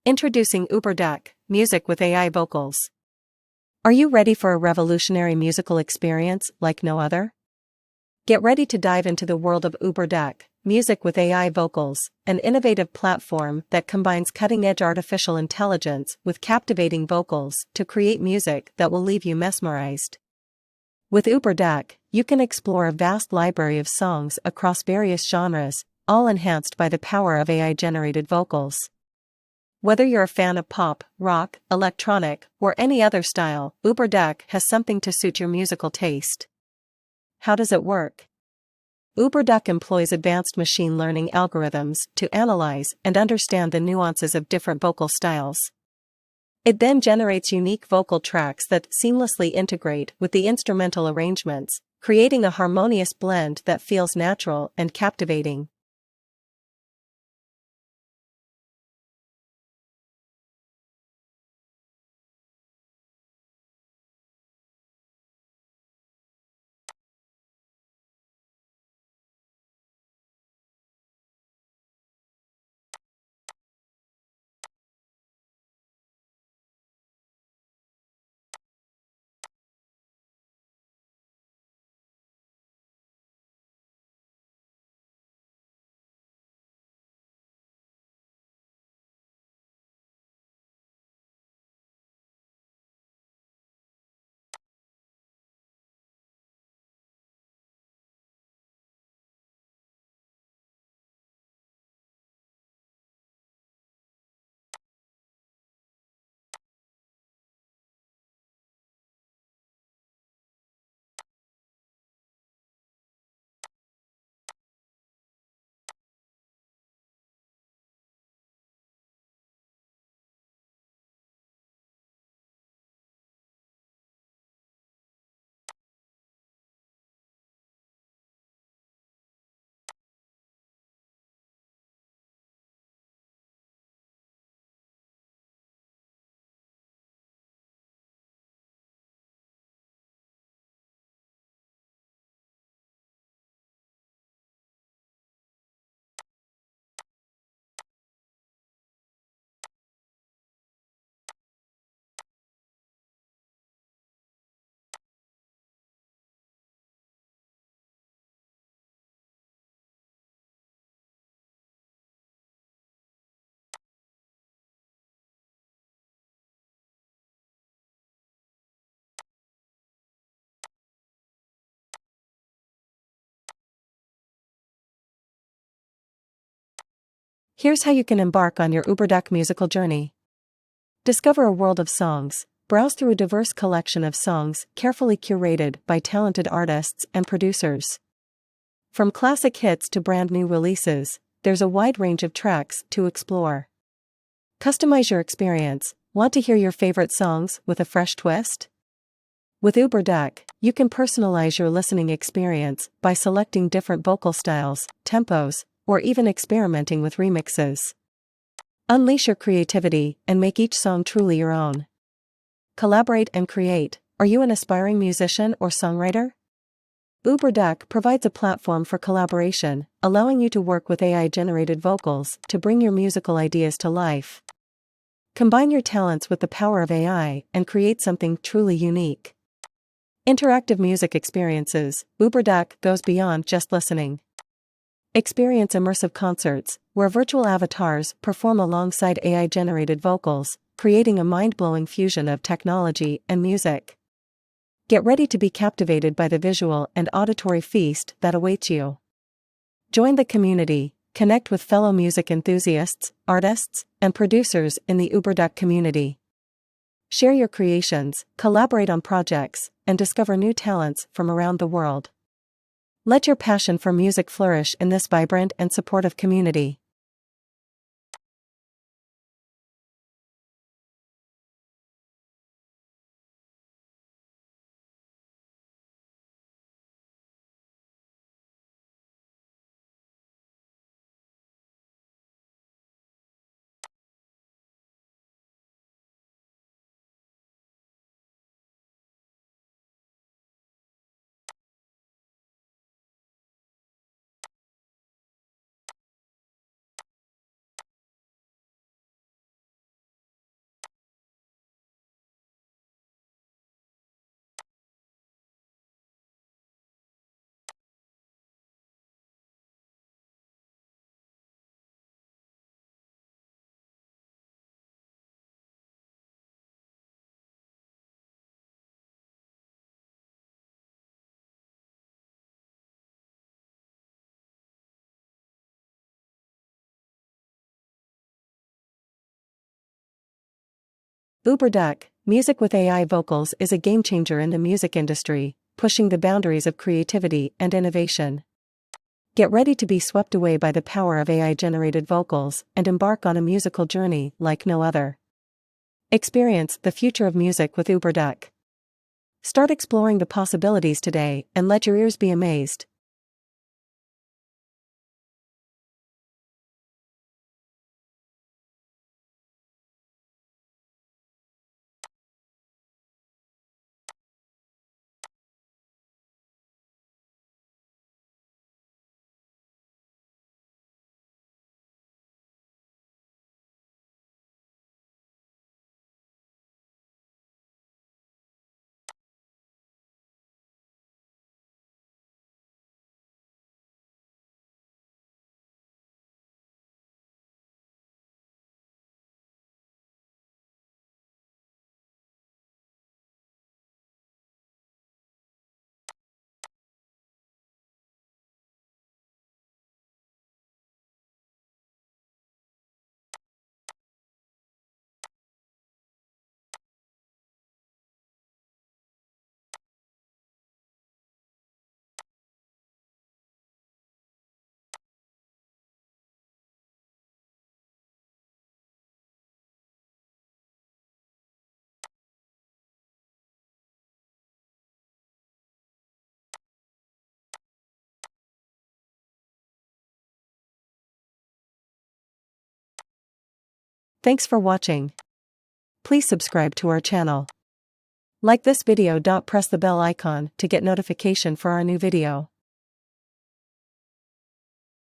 Introducing UberDuck, music with AI vocals. Are you ready for a revolutionary musical experience like no other? Get ready to dive into the world of UberDuck, music with AI vocals, an innovative platform that combines cutting-edge artificial intelligence with captivating vocals to create music that will leave you mesmerized. With UberDuck, you can explore a vast library of songs across various genres, all enhanced by the power of AI-generated vocals. Whether you're a fan of pop, rock, electronic, or any other style, UberDuck has something to suit your musical taste. How does it work? UberDuck employs advanced machine learning algorithms to analyze and understand the nuances of different vocal styles. It then generates unique vocal tracks that seamlessly integrate with the instrumental arrangements, creating a harmonious blend that feels natural and captivating. Here's how you can embark on your UberDuck musical journey. Discover a world of songs. Browse through a diverse collection of songs carefully curated by talented artists and producers. From classic hits to brand new releases, there's a wide range of tracks to explore. Customize your experience. Want to hear your favorite songs with a fresh twist? With UberDuck, you can personalize your listening experience by selecting different vocal styles, tempos, or even experimenting with remixes. Unleash your creativity and make each song truly your own. Collaborate and create. Are you an aspiring musician or songwriter? UberDuck provides a platform for collaboration, allowing you to work with AI-generated vocals to bring your musical ideas to life. Combine your talents with the power of AI and create something truly unique. Interactive music experiences. UberDuck goes beyond just listening. Experience immersive concerts, where virtual avatars perform alongside AI-generated vocals, creating a mind-blowing fusion of technology and music. Get ready to be captivated by the visual and auditory feast that awaits you. Join the community, connect with fellow music enthusiasts, artists, and producers in the UberDuck community. Share your creations, collaborate on projects, and discover new talents from around the world. Let your passion for music flourish in this vibrant and supportive community. UberDuck, music with AI vocals, is a game-changer in the music industry, pushing the boundaries of creativity and innovation. Get ready to be swept away by the power of AI-generated vocals and embark on a musical journey like no other. Experience the future of music with UberDuck. Start exploring the possibilities today and let your ears be amazed. Thanks for watching. Please subscribe to our channel. Like this video. Press the bell icon to get notification for our new video.